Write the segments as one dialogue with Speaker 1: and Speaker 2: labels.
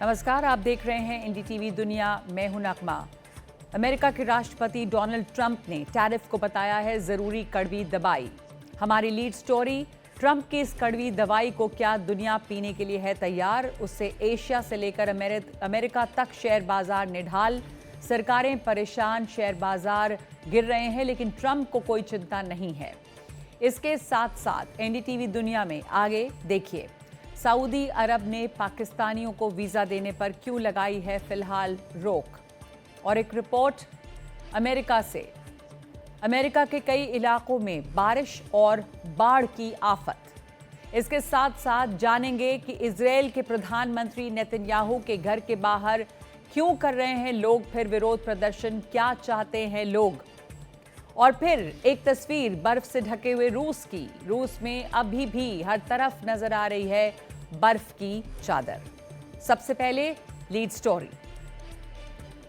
Speaker 1: नमस्कार, आप देख रहे हैं एनडीटीवी दुनिया। मैं हूं नगमा। अमेरिका के राष्ट्रपति डोनाल्ड ट्रंप ने टैरिफ को बताया है जरूरी कड़वी दवाई। हमारी लीड स्टोरी, ट्रंप की इस कड़वी दवाई को क्या दुनिया पीने के लिए है तैयार? उससे एशिया से लेकर अमेरिका तक शेयर बाजार निढाल, सरकारें परेशान, शेयर बाजार गिर रहे हैं, लेकिन ट्रंप को कोई चिंता नहीं है। इसके साथ साथ एनडीटीवी दुनिया में आगे देखिए, सऊदी अरब ने पाकिस्तानियों को वीजा देने पर क्यों लगाई है फिलहाल रोक, और एक रिपोर्ट अमेरिका से। अमेरिका के कई इलाकों में बारिश और बाढ़ की आफत। इसके साथ साथ जानेंगे कि इजरायल के प्रधानमंत्री नेतन्याहू के घर के बाहर क्यों कर रहे हैं लोग फिर विरोध प्रदर्शन, क्या चाहते हैं लोग। और फिर एक तस्वीर बर्फ से ढके हुए रूस की। रूस में अभी भी हर तरफ नजर आ रही है बर्फ की चादर। सबसे पहले लीड स्टोरी।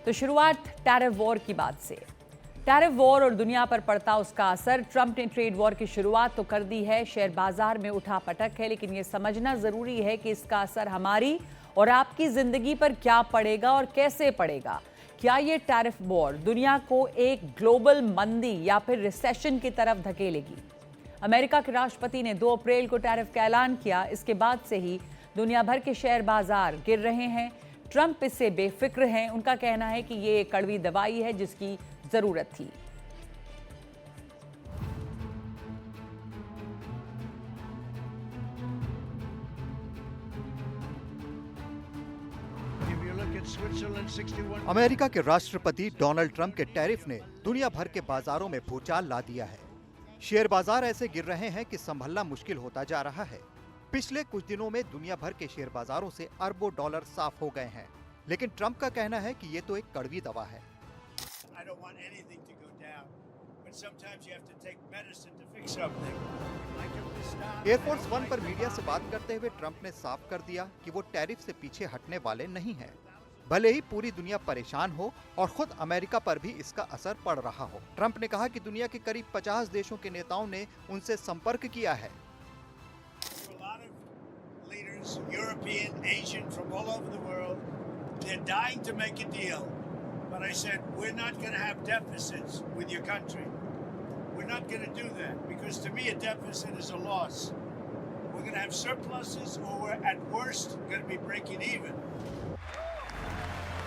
Speaker 1: तो शुरुआत टैरिफ वॉर की बात से। टैरिफ वॉर और दुनिया पर पड़ता उसका असर। ट्रंप ने ट्रेड वॉर की शुरुआत तो कर दी है, शेयर बाजार में उठा पटक है, लेकिन यह समझना जरूरी है कि इसका असर हमारी और आपकी जिंदगी पर क्या पड़ेगा और कैसे पड़ेगा। क्या ये टैरिफ वॉर दुनिया को एक ग्लोबल मंदी या फिर रिसेशन की तरफ धकेलेगी? अमेरिका के राष्ट्रपति ने 2 अप्रैल को टैरिफ का ऐलान किया। इसके बाद से ही दुनिया भर के शेयर बाजार गिर रहे हैं। ट्रंप इससे बेफिक्र हैं। उनका कहना है कि ये एक कड़वी दवाई है जिसकी जरूरत थी।
Speaker 2: अमेरिका के राष्ट्रपति डोनाल्ड ट्रंप के टैरिफ ने दुनिया भर के बाजारों में भूचाल ला दिया है। शेयर बाजार ऐसे गिर रहे हैं कि संभलना मुश्किल होता जा रहा है। पिछले कुछ दिनों में दुनिया भर के शेयर बाजारों से अरबों डॉलर साफ हो गए हैं, लेकिन ट्रंप का कहना है कि ये तो एक कड़वी दवा है। एयरफोर्स वन पर मीडिया से बात करते हुए ट्रंप ने साफ कर दिया कि वो टैरिफ से पीछे हटने वाले नहीं हैं। भले ही पूरी दुनिया परेशान हो और खुद अमेरिका पर भी इसका असर पड़ रहा हो। ट्रंप ने कहा कि दुनिया के करीब 50 देशों के नेताओं ने उनसे संपर्क किया है।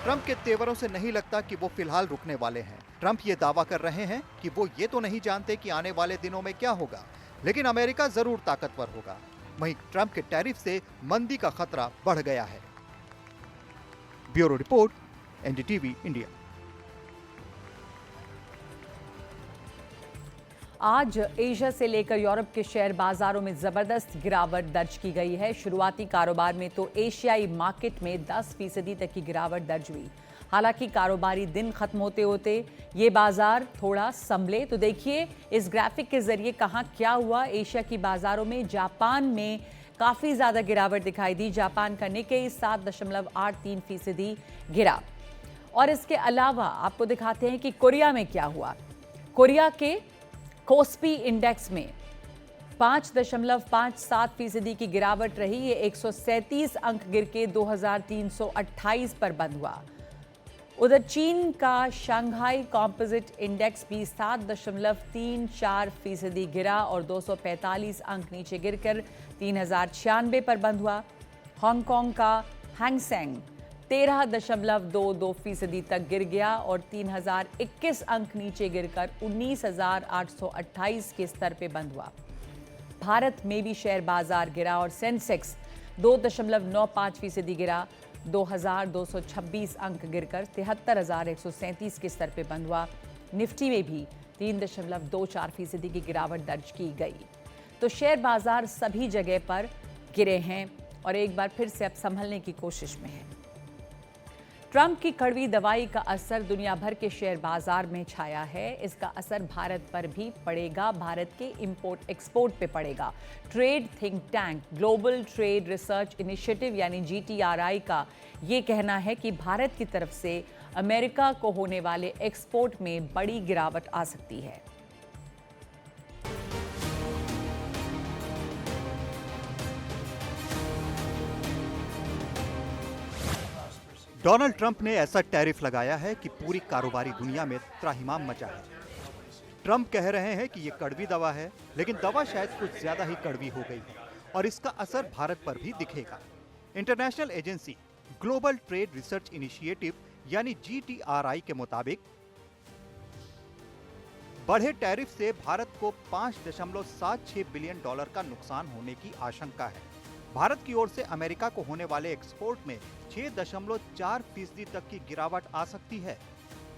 Speaker 2: ट्रंप के तेवरों से नहीं लगता कि वो फिलहाल रुकने वाले हैं। ट्रंप ये दावा कर रहे हैं कि वो ये तो नहीं जानते कि आने वाले दिनों में क्या होगा, लेकिन अमेरिका जरूर ताकतवर होगा। वहीं ट्रंप के टैरिफ से मंदी का खतरा बढ़ गया है। Bureau report, NDTV India.
Speaker 1: आज एशिया से लेकर यूरोप के शेयर बाजारों में जबरदस्त गिरावट दर्ज की गई है। शुरुआती कारोबार में तो एशियाई मार्केट में 10% तक की गिरावट दर्ज हुई। हालांकि कारोबारी दिन खत्म होते होते ये बाजार थोड़ा संभले। तो देखिए इस ग्राफिक के जरिए कहां क्या हुआ। एशिया की बाजारों में जापान में काफी ज्यादा गिरावट दिखाई दी। जापान का निक्केई 7.83% गिरा। और इसके अलावा आपको दिखाते हैं कि कोरिया में क्या हुआ। कोरिया के कोस्पी इंडेक्स में 5.57% की गिरावट रही। ये 137 अंक गिर के 2328 पर बंद हुआ। उधर चीन का शंघाई कॉम्पोजिट इंडेक्स भी 7.34% गिरा और 245 अंक नीचे गिरकर 3096 पर बंद हुआ। हांगकांग का हैंगसेंग 13.22% तक गिर गया और 3021 अंक नीचे गिरकर 19,828 के स्तर पे बंद हुआ। भारत में भी शेयर बाजार गिरा और सेंसेक्स 2.95% गिरा, 2,226 अंक गिरकर 73,137 के स्तर पे बंद हुआ। निफ्टी में भी 3.24% की गिरावट दर्ज की गई। तो शेयर बाजार सभी जगह पर गिरे हैं और एक बार फिर से अब संभलने की कोशिश में है। ट्रंप की कड़वी दवाई का असर दुनिया भर के शेयर बाजार में छाया है। इसका असर भारत पर भी पड़ेगा, भारत के इंपोर्ट एक्सपोर्ट पे पड़ेगा। Trade think tank global trade research initiative यानी GTRI का ये कहना है कि भारत की तरफ से अमेरिका को होने वाले एक्सपोर्ट में बड़ी गिरावट आ सकती है।
Speaker 2: डोनाल्ड ट्रंप ने ऐसा टैरिफ लगाया है कि पूरी कारोबारी दुनिया में त्राहिमाम मचा है। ट्रंप कह रहे हैं कि ये कड़वी दवा है, लेकिन दवा शायद कुछ ज्यादा ही कड़वी हो गई है और इसका असर भारत पर भी दिखेगा। International agency global trade research initiative यानी GTRI के मुताबिक बढ़े टैरिफ से भारत को $5.76 बिलियन का नुकसान होने की आशंका है। भारत की ओर से अमेरिका को होने वाले एक्सपोर्ट में 6.4% तक की गिरावट आ सकती है।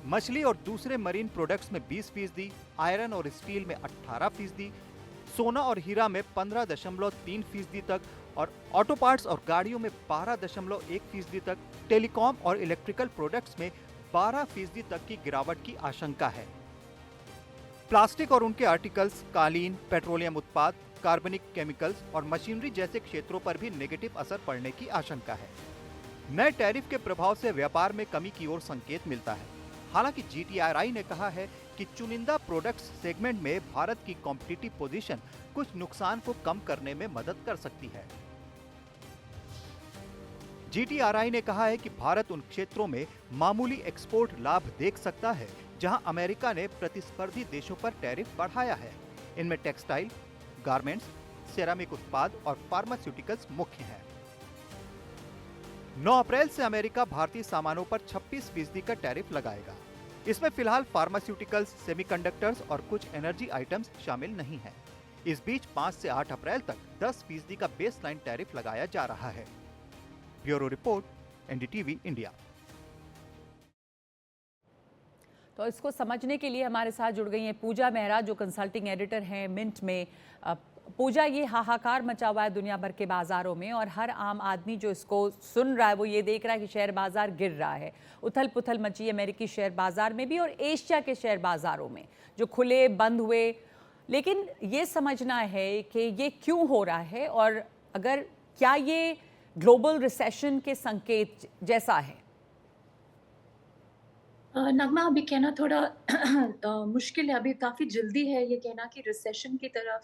Speaker 2: मछली और दूसरे मरीन प्रोडक्ट्स में 20%, आयरन और स्टील में 18%, सोना और हीरा में 15.3% तक और ऑटो पार्ट्स और गाड़ियों में 12.1% तक, टेलीकॉम और इलेक्ट्रिकल प्रोडक्ट्स में 12% तक की गिरावट की आशंका है। प्लास्टिक और उनके आर्टिकल्स, कालीन, पेट्रोलियम उत्पाद, कार्बनिक केमिकल्स और मशीनरी जैसे क्षेत्रों पर भी नेगेटिव असर पड़ने की आशंका है। नए टैरिफ के प्रभाव से व्यापार में कमी की ओर संकेत मिलता है। हालांकि GTRI ने कहा है कि चुनिंदा प्रोडक्ट्स सेगमेंट में भारत की कॉम्पिटिटिव पोजीशन कुछ नुकसान को कम करने में मदद कर सकती है। GTRI ने कहा है कि भारत उन क्षेत्रों में मामूली एक्सपोर्ट लाभ देख सकता है जहां अमेरिका ने प्रतिस्पर्धी देशों पर टैरिफ बढ़ाया है। इनमें टेक्सटाइल, गारमेंट्स, सेरामिक उत्पाद और फार्मास्यूटिकल्स मुख्य हैं। 9 अप्रैल से अमेरिका भारतीय सामानों पर 26% का टैरिफ लगाएगा। इसमें फिलहाल फार्मास्यूटिकल्स, सेमीकंडक्टर्स और कुछ एनर्जी आइटम्स शामिल नहीं हैं। इस बीच 5 से 8 अप्रैल तक 10% का बेसलाइन टैरिफ लगाया जा रहा है। Bureau report, NDTV India.
Speaker 1: तो इसको समझने के लिए हमारे साथ जुड़ गई हैं पूजा मेहरा, जो कंसल्टिंग एडिटर हैं मिंट में। पूजा, ये हाहाकार मचा हुआ है दुनिया भर के बाजारों में और हर आम आदमी जो इसको सुन रहा है वो ये देख रहा है कि शेयर बाजार गिर रहा है। उथल पुथल मची अमेरिकी शेयर बाजार में भी और एशिया के शेयर बाजारों में, जो खुले बंद हुए। लेकिन ये समझना है कि ये क्यों हो रहा है और अगर क्या ये ग्लोबल रिसेशन के संकेत जैसा है।
Speaker 3: नगमा, अभी कहना थोड़ा मुश्किल है। अभी काफ़ी जल्दी है ये कहना कि रिसेशन की तरफ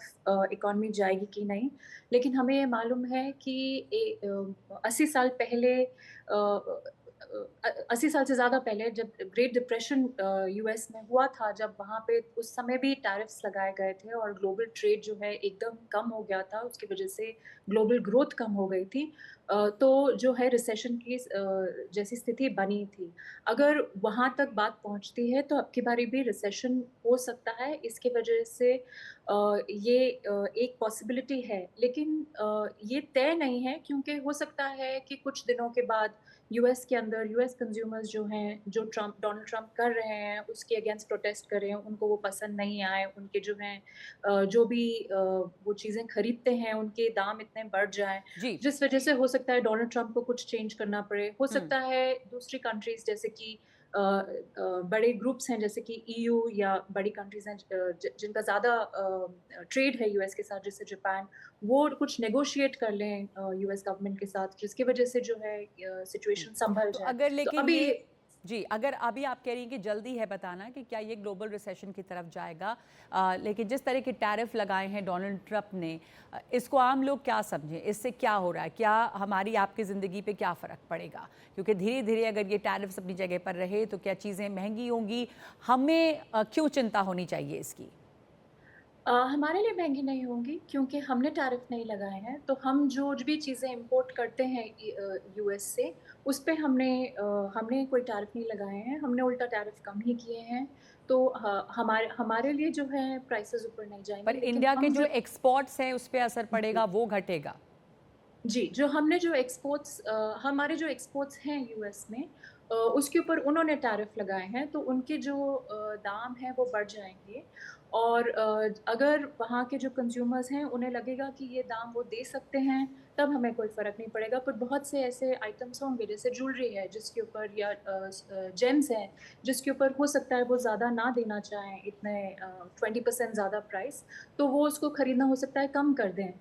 Speaker 3: इकॉनमी जाएगी कि नहीं। लेकिन हमें ये मालूम है कि 80 साल पहले 80 साल से ज़्यादा पहले जब ग्रेट डिप्रेशन यूएस में हुआ था, जब वहाँ पे उस समय भी टैरिफ्स लगाए गए थे और ग्लोबल ट्रेड जो है एकदम कम हो गया था। उसकी वजह से ग्लोबल ग्रोथ कम हो गई थी। तो जो है रिसेशन की जैसी स्थिति बनी थी। अगर वहाँ तक बात पहुँचती है तो अब की बारी भी रिसेशन हो सकता है। इसकी वजह से ये एक पॉसिबिलिटी है, लेकिन ये तय नहीं है, क्योंकि हो सकता है कि कुछ दिनों के बाद यूएस के अंदर यूएस कंज्यूमर्स जो हैं, जो डोनाल्ड ट्रंप कर रहे हैं उसके अगेंस्ट प्रोटेस्ट कर रहे हैं, उनको वो पसंद नहीं आए। उनके जो हैं जो भी वो चीज़ें खरीदते हैं उनके दाम इतने बढ़ जाएँ,
Speaker 1: जी।
Speaker 3: जिस वजह से हो सकता है डोनाल्ड ट्रंप को कुछ चेंज करना पड़े। हो सकता है दूसरी कंट्रीज़ जैसे कि बड़े ग्रुप्स हैं जैसे कि EU या बड़ी कंट्रीज़ हैं जिनका ज़्यादा ट्रेड है यूएस के साथ, जैसे जापान, वो कुछ नेगोशिएट कर लें यूएस गवर्नमेंट के साथ, जिसकी वजह से जो है सिचुएशन संभल
Speaker 1: तो
Speaker 3: जाए।
Speaker 1: अगर
Speaker 3: तो
Speaker 1: लेकिन
Speaker 3: अभी
Speaker 1: ये जी, अगर अभी आप कह रही हैं कि जल्दी है बताना कि क्या ये ग्लोबल रिसेशन की तरफ जाएगा, लेकिन जिस तरह के टैरिफ लगाए हैं डोनाल्ड ट्रंप ने, इसको आम लोग क्या समझें, इससे क्या हो रहा है, क्या हमारी आपकी ज़िंदगी पे क्या फ़र्क पड़ेगा? क्योंकि धीरे धीरे अगर ये टैरिफ्स अपनी जगह पर रहे तो क्या चीज़ें महंगी होंगी? हमें क्यों चिंता होनी चाहिए इसकी?
Speaker 3: हमारे लिए महँगी नहीं होंगी, क्योंकि हमने टैरिफ नहीं लगाए हैं। तो हम जो भी चीज़ें इम्पोर्ट करते हैं यूएस से, उस पे हमने कोई टैरिफ नहीं लगाए हैं। हमने उल्टा टैरिफ कम ही किए हैं। तो हमारे हमारे लिए जो है प्राइसेज़ ऊपर नहीं जाएँगे,
Speaker 1: पर
Speaker 3: लेकिन
Speaker 1: इंडिया के
Speaker 3: हम
Speaker 1: जो
Speaker 3: जो
Speaker 1: एक्सपोर्ट्स हैं उस पे असर पड़ेगा, वो घटेगा।
Speaker 3: जी, हमारे जो एक्सपोर्ट्स हैं यूएस में, उसके ऊपर उन्होंने टैरिफ लगाए हैं, तो उनके जो दाम हैं वो बढ़ जाएँगे। और अगर वहाँ के जो कंज़्यूमर्स हैं उन्हें लगेगा कि ये दाम वो दे सकते हैं, तब हमें कोई फ़र्क नहीं पड़ेगा। पर बहुत से ऐसे आइटम्स होंगे जैसे ज्वेलरी है जिसके ऊपर, या जेम्स हैं जिसके ऊपर हो सकता है वो ज़्यादा ना देना चाहें, इतने 20% ज़्यादा प्राइस, तो वो उसको खरीदना हो सकता है कम कर दें।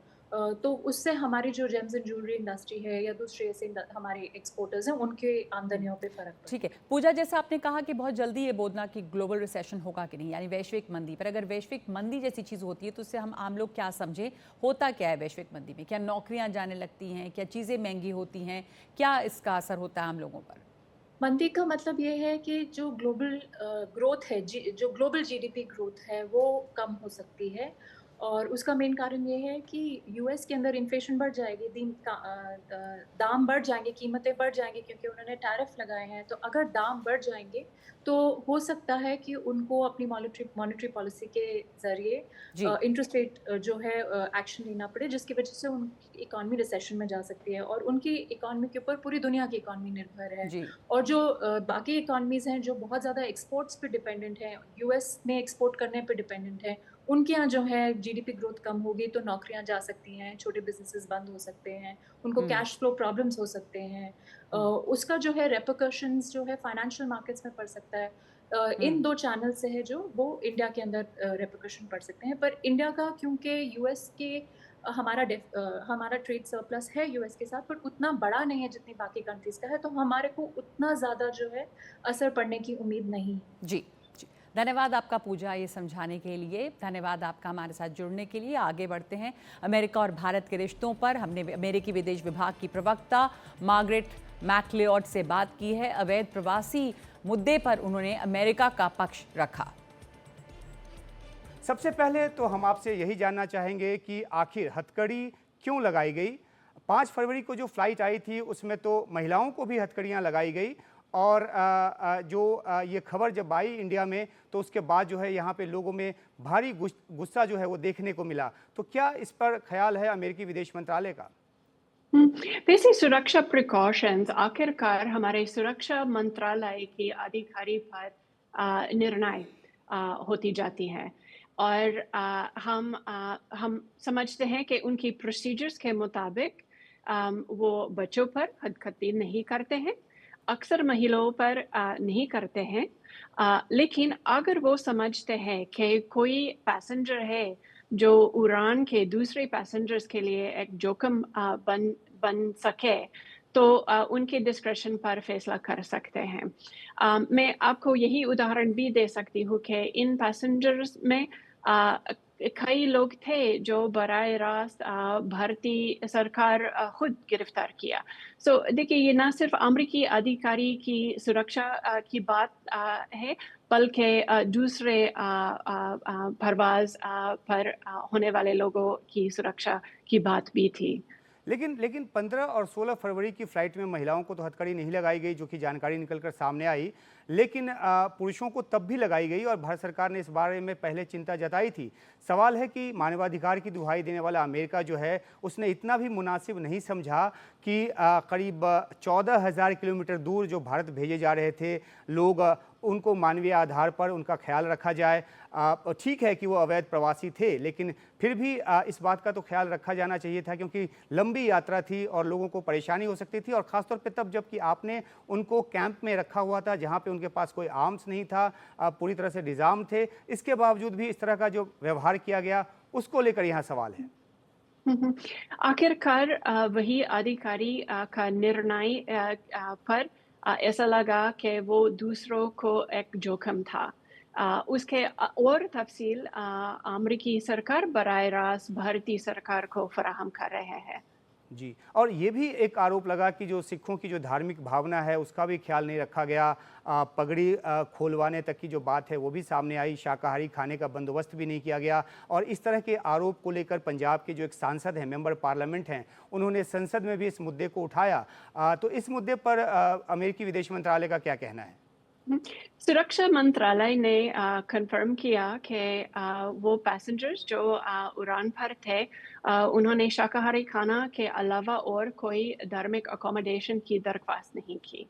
Speaker 3: तो उससे हमारी जो जेम्स एंड ज्वेलरी इंडस्ट्री है या दूसरे ऐसे हमारे एक्सपोर्टर्स हैं, उनके आमदनियों पे फ़र्क पड़ेगा।
Speaker 1: ठीक है पूजा, जैसा आपने कहा कि बहुत जल्दी ये बोलना कि ग्लोबल रिसेशन होगा कि नहीं, यानी वैश्विक मंदी, पर अगर वैश्विक मंदी जैसी चीज़ होती है तो उससे हम आम लोग क्या समझें, होता क्या है वैश्विक मंदी में? क्या नौकरियां जाने लगती हैं, क्या चीज़ें महंगी होती हैं, क्या इसका असर होता है आम लोगों पर?
Speaker 3: मंदी का मतलब ये है कि जो ग्लोबल ग्रोथ है, जो ग्लोबल जीडीपी ग्रोथ है, वो कम हो सकती है और उसका मेन कारण ये है कि यूएस के अंदर इन्फ्लेशन बढ़ जाएगी, दाम बढ़ जाएँगे, कीमतें बढ़ जाएँगी क्योंकि उन्होंने टैरिफ लगाए हैं। तो अगर दाम बढ़ जाएँगे, तो हो सकता है कि उनको अपनी मॉनेटरी मॉनेटरी पॉलिसी के ज़रिए
Speaker 1: जी,
Speaker 3: इंटरेस्ट रेट जो है एक्शन लेना पड़े, जिसकी वजह से उनकी इकॉनमी रिसेशन में जा सकती है और उनकी इकॉनमी के ऊपर पूरी दुनिया की इकॉनमी निर्भर है।
Speaker 1: जी,
Speaker 3: और जो बाकी इकोनॉमीज़ हैं जो बहुत ज़्यादा एक्सपोर्ट्स पे डिपेंडेंट हैं, यूएस में एक्सपोर्ट करने पे डिपेंडेंट हैं, उनके यहाँ जो है जीडीपी ग्रोथ कम होगी तो नौकरियाँ जा सकती हैं, छोटे बिज़नेसेस बंद हो सकते हैं, उनको
Speaker 1: हुँ,
Speaker 3: कैश फ्लो प्रॉब्लम्स हो सकते हैं।
Speaker 1: हुँ,
Speaker 3: उसका जो है रिपरकशंस जो है फाइनेंशियल मार्केट्स में पड़ सकता है। इन
Speaker 1: हुँ।
Speaker 3: 2 चैनल से है जो वो इंडिया के अंदर रिपरकशन पड़ सकते हैं। पर इंडिया का क्योंकि यूएस के हमारा ट्रेड सरप्लस है यूएस के साथ पर उतना बड़ा नहीं है जितनी बाकी कंट्रीज़ का है, तो हमारे को उतना ज़्यादा जो है असर पड़ने की उम्मीद नहीं है।
Speaker 1: जी, जी। धन्यवाद आपका पूजा ये समझाने के लिए। धन्यवाद आपका हमारे साथ जुड़ने के लिए। आगे बढ़ते हैं अमेरिका और भारत के रिश्तों पर। हमने अमेरिकी विदेश विभाग की प्रवक्ता मार्गरेट मैकलियोड से बात की है। अवैध प्रवासी मुद्दे पर उन्होंने अमेरिका का पक्ष रखा।
Speaker 4: सबसे पहले तो हम आपसे यही जानना चाहेंगे कि आखिर हथकड़ी क्यों लगाई गई। 5 फरवरी को जो फ्लाइट आई थी उसमें तो महिलाओं को भी हथकड़ियाँ लगाई गई और ये खबर जब आई इंडिया में तो उसके बाद जो है यहाँ पे लोगों में भारी गुस्सा जो है वो देखने को मिला। तो क्या इस पर ख्याल है अमेरिकी विदेश मंत्रालय का?
Speaker 5: वैसे सुरक्षा प्रिकॉशंस आखिरकार हमारे सुरक्षा मंत्रालय के अधिकारी पर निर्णय होती जाती है और हम समझते हैं कि उनकी प्रोसीजर्स के मुताबिक वो बच्चों पर हदखती नहीं करते हैं, अक्सर महिलाओं पर नहीं करते हैं, लेकिन अगर वो समझते हैं कि कोई पैसेंजर है जो उड़ान के दूसरे पैसेंजर्स के लिए एक जोखिम बन बन सके तो उनके डिस्क्रेशन पर फैसला कर सकते हैं। मैं आपको यही उदाहरण भी दे सकती हूँ कि इन पैसेंजर्स में अ, कई लोग थे जो बराह रास्त भारतीय सरकार खुद गिरफ्तार किया। सो देखिए ये ना सिर्फ अमेरिकी अधिकारी की सुरक्षा की बात है बल्कि दूसरे परवाज़ पर होने वाले लोगों की सुरक्षा की बात भी थी।
Speaker 4: लेकिन 15 और 16 फरवरी की फ्लाइट में महिलाओं को तो हथकड़ी नहीं लगाई गई, जो कि जानकारी निकलकर सामने आई। लेकिन पुरुषों को तब भी लगाई गई और भारत सरकार ने इस बारे में पहले चिंता जताई थी। सवाल है कि मानवाधिकार की दुहाई देने वाला अमेरिका जो है उसने इतना भी मुनासिब नहीं समझा कि करीब 14,000 किलोमीटर दूर जो भारत भेजे जा रहे थे लोग, उनको मानवीय आधार पर उनका ख्याल रखा जाए। ठीक है कि वो अवैध प्रवासी थे, लेकिन फिर भी इस बात का तो ख्याल रखा जाना चाहिए था क्योंकि लंबी यात्रा थी और लोगों को परेशानी हो सकती थी। और ख़ासतौर पे तब जबकि आपने उनको कैंप में रखा हुआ था जहाँ पे उनके पास कोई आर्म्स नहीं था, पूरी तरह से डिज़ार्म थे। इसके बावजूद भी इस तरह का जो व्यवहार किया गया उसको लेकर यहाँ सवाल है।
Speaker 5: आखिरकार वही अधिकारी का निर्णय पर ऐसा लगा कि वो दूसरों को एक जोखिम था। उसके और तफसील अमेरिकी सरकार बराह रास्त भारतीय सरकार को फराहम कर रहे हैं।
Speaker 4: जी, और ये भी एक आरोप लगा कि जो सिखों की जो धार्मिक भावना है उसका भी ख्याल नहीं रखा गया। पगड़ी खोलवाने तक की जो बात है वो भी सामने आई, शाकाहारी खाने का बंदोबस्त भी नहीं किया गया। और इस तरह के आरोप को लेकर पंजाब के जो एक सांसद हैं, मेंबर पार्लियामेंट हैं, उन्होंने संसद में भी इस मुद्दे को उठाया। तो इस मुद्दे पर अमेरिकी विदेश मंत्रालय का क्या कहना है?
Speaker 5: सुरक्षा मंत्रालय ने कंफर्म किया कि वो पैसेंजर्स जो उड़ान पर थे उन्होंने शाकाहारी खाना के अलावा और कोई धार्मिक अकोमोडेशन की दरख्वास्त नहीं की।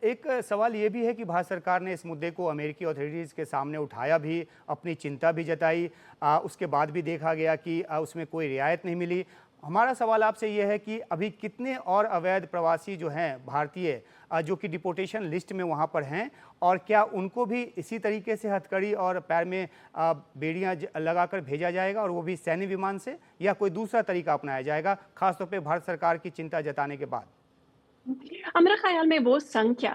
Speaker 4: एक सवाल ये भी है कि भारत सरकार ने इस मुद्दे को अमेरिकी अथॉरिटीज़ के सामने उठाया भी, अपनी चिंता भी जताई। उसके बाद भी देखा गया कि उसमें कोई रियायत नहीं मिली। हमारा सवाल आपसे ये है कि अभी कितने और अवैध प्रवासी जो हैं भारतीय, जो कि डिपोर्टेशन लिस्ट में वहाँ पर हैं, और क्या उनको भी इसी तरीके से हथकड़ी और पैर में बेड़ियाँ लगाकर भेजा जाएगा और वो भी सैन्य विमान से, या कोई दूसरा तरीका अपनाया जाएगा, खासतौर पे भारत सरकार की चिंता जताने के बाद?
Speaker 5: मेरा ख्याल में वो संख्या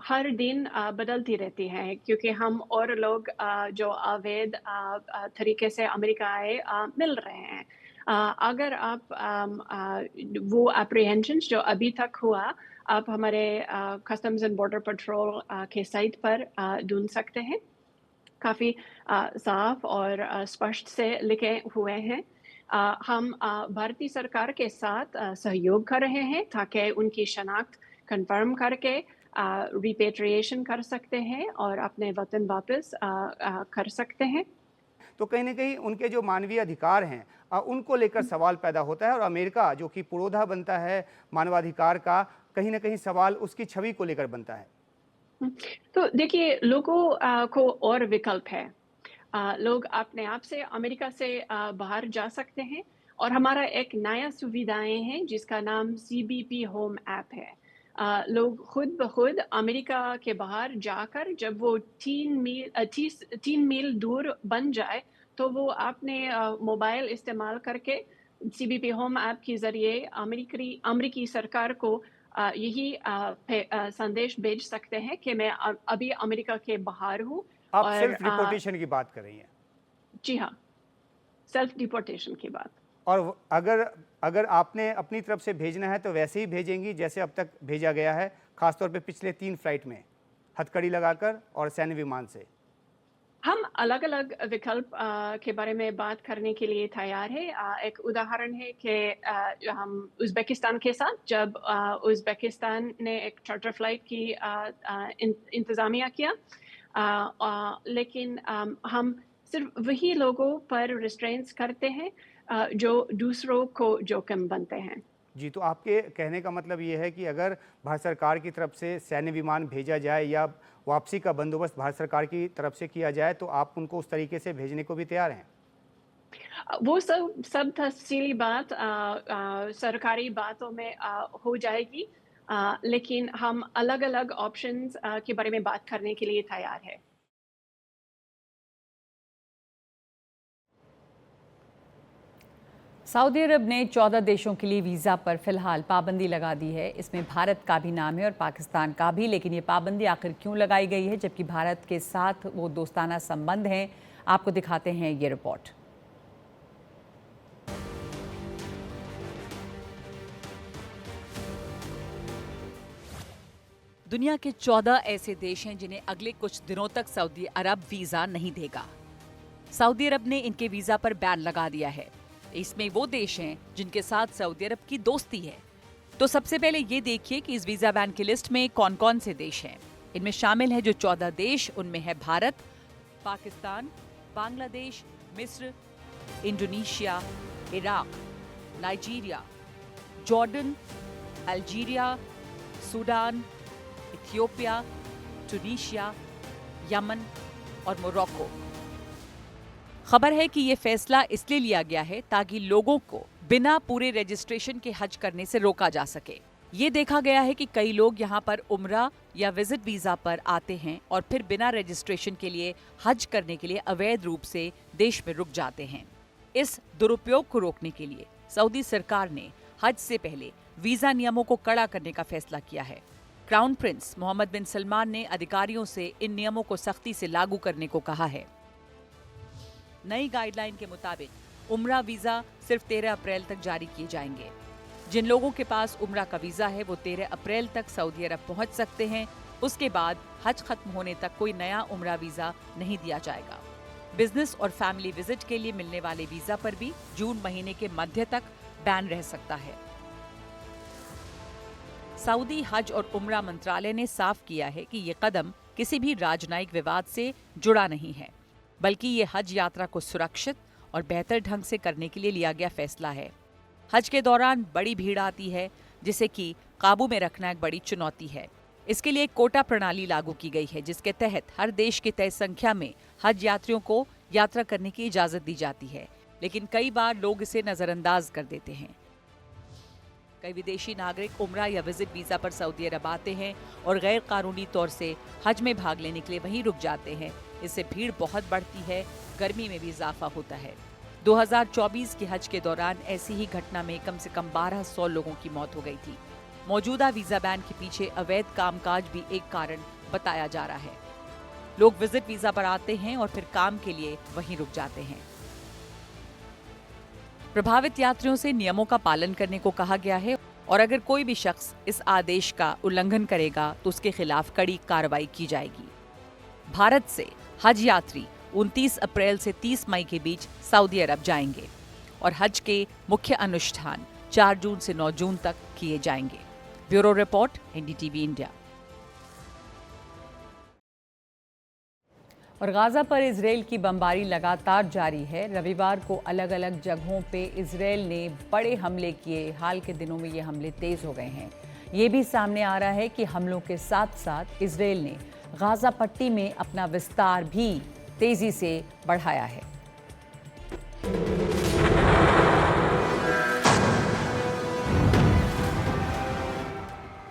Speaker 5: हर दिन बदलती रहती है क्योंकि हम और लोग जो अवैध तरीके से अमेरिका आए मिल रहे हैं। अगर आप वो अप्रीहेंशंस जो अभी तक हुआ आप हमारे कस्टम्स एंड बॉर्डर पेट्रोल के साइट पर ढूंढ सकते हैं। काफ़ी साफ और स्पष्ट से लिखे हुए हैं। हम भारतीय सरकार के साथ सहयोग कर रहे हैं ताकि उनकी शनाख्त कंफर्म करके रिपेट्रिएशन कर सकते हैं और अपने वतन वापस कर सकते हैं।
Speaker 4: तो कहीं ना कहीं उनके जो मानवीय अधिकार हैं उनको लेकर सवाल पैदा होता है, और अमेरिका जो कि पुरोधा बनता है मानवाधिकार का, कहीं ना कहीं सवाल उसकी छवि को लेकर बनता है।
Speaker 5: तो देखिए, लोगों को और विकल्प है। लोग अपने आप से अमेरिका से बाहर जा सकते हैं, और हमारा एक नया सुविधाएं हैं जिसका नाम CBP होम ऐप है। लोग खुद ब खुद अमेरिका के बाहर जाकर जब वो 3 मील दूर बन जाए तो वो अपने मोबाइल इस्तेमाल करके CBP होम ऐप के ज़रिए अमेरिकी सरकार को यही संदेश भेज सकते हैं कि मैं अभी अमेरिका के बाहर हूँ।
Speaker 4: आप
Speaker 5: और
Speaker 4: सेल्फ डिपोर्टेशन की बात कर रही हैं?
Speaker 5: जी हाँ, सेल्फ डिपोर्टेशन की बात।
Speaker 4: और अगर आपने अपनी तरफ से भेजना है तो वैसे ही भेजेंगी जैसे अब तक भेजा गया है, खासतौर पे पिछले 3 फ्लाइट में, हथकड़ी लगाकर और सैन्य विमान से?
Speaker 5: हम अलग-अलग विकल्प के बारे में बात करने के लिए तैयार हैं। एक उदाहरण है कि हम उज़्बेकिस्तान के साथ जब उज़्बेकिस्तान ने एक चार्टर फ्लाइट की इंतज़ामिया किया, लेकिन हम सिर्फ वही लोगों पर रिस्ट्रेंट्स करते हैं जो दूसरों को जोखिम बनते हैं।
Speaker 4: जी, तो आपके कहने का मतलब ये है कि अगर भारत सरकार की तरफ से सैन्य विमान भेजा जाए या वापसी का बंदोबस्त भारत सरकार की तरफ से किया जाए तो आप उनको उस तरीके से भेजने को भी तैयार हैं?
Speaker 5: वो सब तफसीली बात सरकारी बातों में हो जाएगी, लेकिन हम अलग-अलग ऑप्शंस के बारे में बात करने के लिए तैयार हैं।
Speaker 1: सऊदी अरब ने 14 देशों के लिए वीज़ा पर फिलहाल पाबंदी लगा दी है। इसमें भारत का भी नाम है और पाकिस्तान का भी, लेकिन ये पाबंदी आखिर क्यों लगाई गई है जबकि भारत के साथ वो दोस्ताना संबंध हैं, आपको दिखाते हैं ये रिपोर्ट। दुनिया के 14 ऐसे देश हैं जिन्हें अगले कुछ दिनों तक सऊदी अरब वीज़ा नहीं देगा। सऊदी अरब ने इनके वीज़ा पर बैन लगा दिया है। इसमें वो देश हैं जिनके साथ सऊदी अरब की दोस्ती है। तो सबसे पहले ये देखिए कि इस वीजा बैन की लिस्ट में कौन कौन से देश हैं। इनमें शामिल है जो 14 देश, उनमें है भारत, पाकिस्तान, बांग्लादेश, मिस्र, Indonesia, Iraq, Nigeria, Jordan, Algeria, Sudan, Ethiopia, टूनीशिया, Yemen और मोरक्को। खबर है कि ये फैसला इसलिए लिया गया है ताकि लोगों को बिना पूरे रजिस्ट्रेशन के हज करने से रोका जा सके। ये देखा गया है कि कई लोग यहाँ पर उम्रा या विजिट वीजा पर आते हैं और फिर बिना रजिस्ट्रेशन के लिए हज करने के लिए अवैध रूप से देश में रुक जाते हैं। इस दुरुपयोग को रोकने के लिए सऊदी सरकार ने हज से पहले वीजा नियमों को कड़ा करने का फैसला किया है। क्राउन प्रिंस मोहम्मद बिन सलमान ने अधिकारियों से इन नियमों को सख्ती से लागू करने को कहा है। नई गाइडलाइन के मुताबिक उम्रा वीजा सिर्फ 13 अप्रैल तक जारी किए जाएंगे। जिन लोगों के पास उम्रा का वीजा है वो 13 अप्रैल तक सऊदी अरब पहुंच सकते हैं। उसके बाद हज खत्म होने तक कोई नया उम्रा वीजा नहीं दिया जाएगा। बिजनेस और फैमिली विजिट के लिए मिलने वाले वीजा पर भी जून महीने के मध्य तक बैन रह सकता है। सऊदी हज और उम्रा मंत्रालय ने साफ किया है कि ये कदम किसी भी राजनयिक विवाद से जुड़ा नहीं है, बल्कि ये हज यात्रा को सुरक्षित और बेहतर ढंग से करने के लिए लिया गया फैसला है। हज के दौरान बड़ी भीड़ आती है, जिसे कि काबू में रखना एक बड़ी चुनौती है। इसके लिए एक कोटा प्रणाली लागू की गई है, जिसके तहत हर देश की तय संख्या में हज यात्रियों को यात्रा करने की इजाजत दी जाती है, लेकिन कई बार लोग इसे नजरअंदाज कर देते हैं। कई विदेशी नागरिक उम्रा या विजिट वीजा पर सऊदी अरब आते हैं और गैर कानूनी तौर से हज में भाग लेने के लिए वहीं रुक जाते हैं। इससे भीड़ बहुत बढ़ती है, गर्मी में भी इजाफा होता है। 2024 के हज के दौरान ऐसी ही घटना में कम से कम 1200 लोगों की मौत हो गई थी। मौजूदा वीजा बैन के पीछे अवैध कामकाज भी एक कारण बताया जा रहा है। लोग विजिट वीजा पर आते हैं और फिर काम के लिए वहीं रुक जाते हैं। प्रभावित यात्रियों से नियमों का पालन करने को कहा गया है और अगर कोई भी शख्स इस आदेश का उल्लंघन करेगा तो उसके खिलाफ कड़ी कार्रवाई की जाएगी। भारत से हज यात्री 29 अप्रैल से 30 मई के बीच सऊदी अरब जाएंगे और हज के मुख्य अनुष्ठान 4 जून से 9 जून तक किए जाएंगे। Bureau report, NDTV India. और गाजा पर इजराइल की बमबारी लगातार जारी है। रविवार को अलग अलग जगहों पे इजराइल ने बड़े हमले किए। हाल के दिनों में ये हमले तेज हो गए हैं। ये भी सामने आ रहा है कि हमलों के साथ साथ इजराइल ने गाजा पट्टी में अपना विस्तार भी तेजी से बढ़ाया है।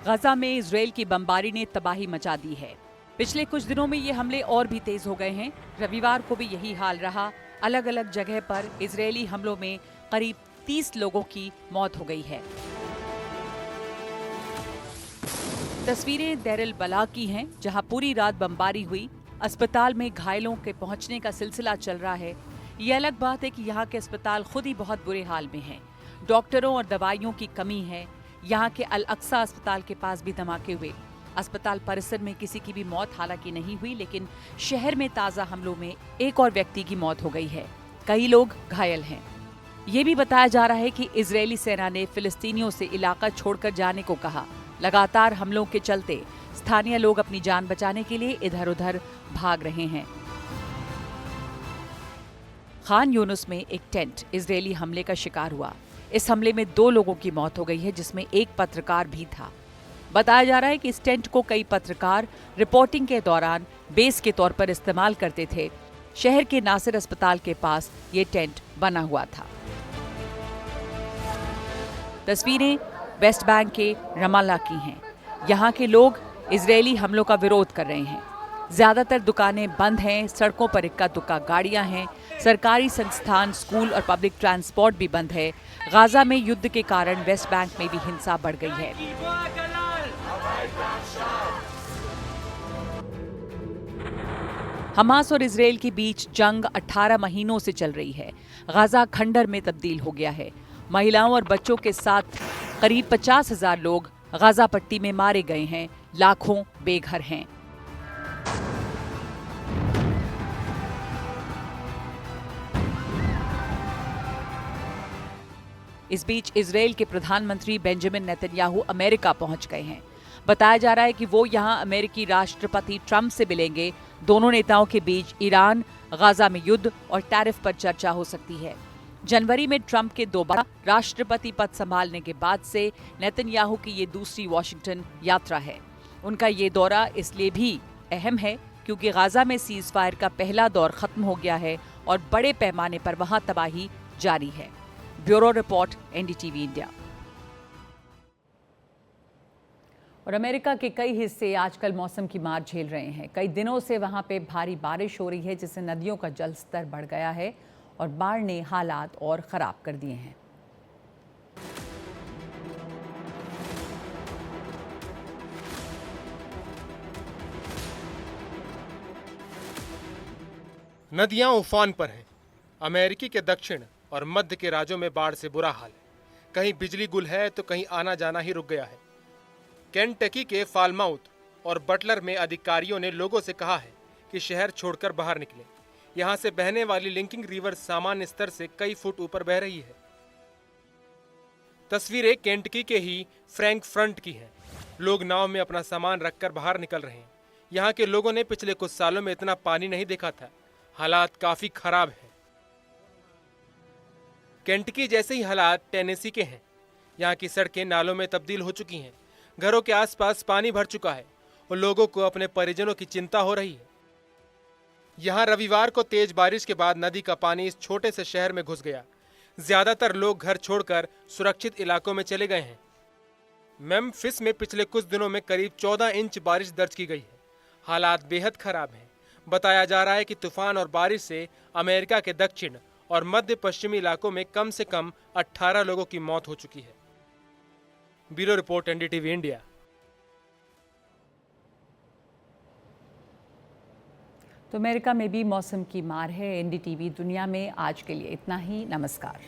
Speaker 1: गाजा में इजराइल की बमबारी ने तबाही मचा दी है। पिछले कुछ दिनों में ये हमले और भी तेज हो गए हैं। रविवार को भी यही हाल रहा। अलग अलग जगह पर इजरायली हमलों में करीब 30 लोगों की मौत हो गई है। तस्वीरें देर अल बलाह की हैं, जहां पूरी रात बमबारी हुई। अस्पताल में घायलों के पहुंचने का सिलसिला चल रहा है। ये अलग बात है कि यहाँ के अस्पताल खुद ही बहुत बुरे हाल में हैं। डॉक्टरों और दवाइयों की कमी है। यहाँ के अल अक्सा अस्पताल के पास भी धमाके हुए। अस्पताल परिसर में किसी की भी मौत हालांकि नहीं हुई, लेकिन शहर में ताज़ा हमलों में एक और व्यक्ति की मौत हो गई है। कई लोग घायल हैं। ये भी बताया जा रहा है कि इजरायली सेना ने फिलिस्तीनियों से इलाका छोड़कर जाने को कहा। लगातार हमलों के चलते स्थानीय लोग अपनी जान बचाने के लिए इधर उधर भाग रहे हैं। खान यूनुस में एक टेंट इजरायली हमले का शिकार हुआ। इस हमले में 2 लोगों की मौत हो गई है, जिसमें एक पत्रकार भी था। बताया जा रहा है कि इस टेंट को कई पत्रकार रिपोर्टिंग के दौरान बेस के तौर पर इस्तेमाल करते थे। शहर के नासिर अस्पताल के पास ये टेंट बना हुआ था। तस्वीरें वेस्ट बैंक के रमाल्ला की हैं। यहाँ के लोग इजरायली हमलों का विरोध कर रहे हैं। ज्यादातर दुकानें बंद हैं, सड़कों पर इक्का दुक्का गाड़ियां हैं। सरकारी संस्थान, स्कूल और पब्लिक ट्रांसपोर्ट भी बंद है। गाजा में युद्ध के कारण वेस्ट बैंक में भी हिंसा बढ़ गई है। हमास और इजरायल के बीच जंग 18 महीनों से चल रही है। गाजा खंडर में तब्दील हो गया है। महिलाओं और बच्चों के साथ करीब 50,000 लोग गाजा पट्टी में मारे गए हैं। लाखों बेघर हैं। इस बीच इजरायल के प्रधानमंत्री बेंजामिन नेतन्याहू अमेरिका पहुंच गए हैं। बताया जा रहा है कि वो यहां अमेरिकी राष्ट्रपति ट्रंप से मिलेंगे। दोनों नेताओं के बीच ईरान, गाजा में युद्ध और टैरिफ पर चर्चा हो सकती है। जनवरी में ट्रंप के दोबारा राष्ट्रपति पद संभालने के बाद से नेतन्याहू की ये दूसरी वॉशिंगटन यात्रा है। उनका ये दौरा इसलिए भी अहम है क्योंकि गाजा में सीज फायर का पहला दौर खत्म हो गया है और बड़े पैमाने पर वहां तबाही जारी है। Bureau report, NDTV India. और अमेरिका के कई हिस्से आजकल मौसम की मार झेल रहे हैं। कई दिनों से वहां पे भारी बारिश हो रही है, जिससे नदियों का जल स्तर बढ़ गया है और बाढ़ ने हालात और खराब कर दिए हैं।
Speaker 6: नदियां उफान पर हैं। अमेरिकी के दक्षिण और मध्य के राज्यों में बाढ़ से बुरा हाल है। कहीं बिजली गुल है तो कहीं आना जाना ही रुक गया है। केंटकी के फालमाउथ और बटलर में अधिकारियों ने लोगों से कहा है कि शहर छोड़कर बाहर निकलें। यहां से बहने वाली लिंकिंग रिवर सामान्य स्तर से कई फुट ऊपर बह रही है। तस्वीरें केंटकी के ही फ्रैंकफ्रंट की हैं। लोग नाव में अपना सामान रखकर बाहर निकल रहे हैं। यहाँ के लोगों ने पिछले कुछ सालों में इतना पानी नहीं देखा था। हालात काफी खराब हैं। केंटकी जैसे ही हालात टेनेसी के हैं। यहाँ की सड़कें नालों में तब्दील हो चुकी हैं। घरों के आसपास पानी भर चुका है और लोगों को अपने परिजनों की चिंता हो रही है। यहाँ रविवार को तेज बारिश के बाद नदी का पानी इस छोटे से शहर में घुस गया। ज्यादातर लोग घर छोड़कर सुरक्षित इलाकों में चले गए हैं। मेम्फिस में पिछले कुछ दिनों में करीब 14 इंच बारिश दर्ज की गई है। हालात बेहद खराब हैं। बताया जा रहा है कि तूफान और बारिश से अमेरिका के दक्षिण और मध्य पश्चिमी इलाकों में कम से कम 18 लोगों की मौत हो चुकी है। Bureau report, NDTV India.
Speaker 1: तो अमेरिका में भी मौसम की मार है। एनडीटीवी दुनिया में आज के लिए इतना ही। नमस्कार।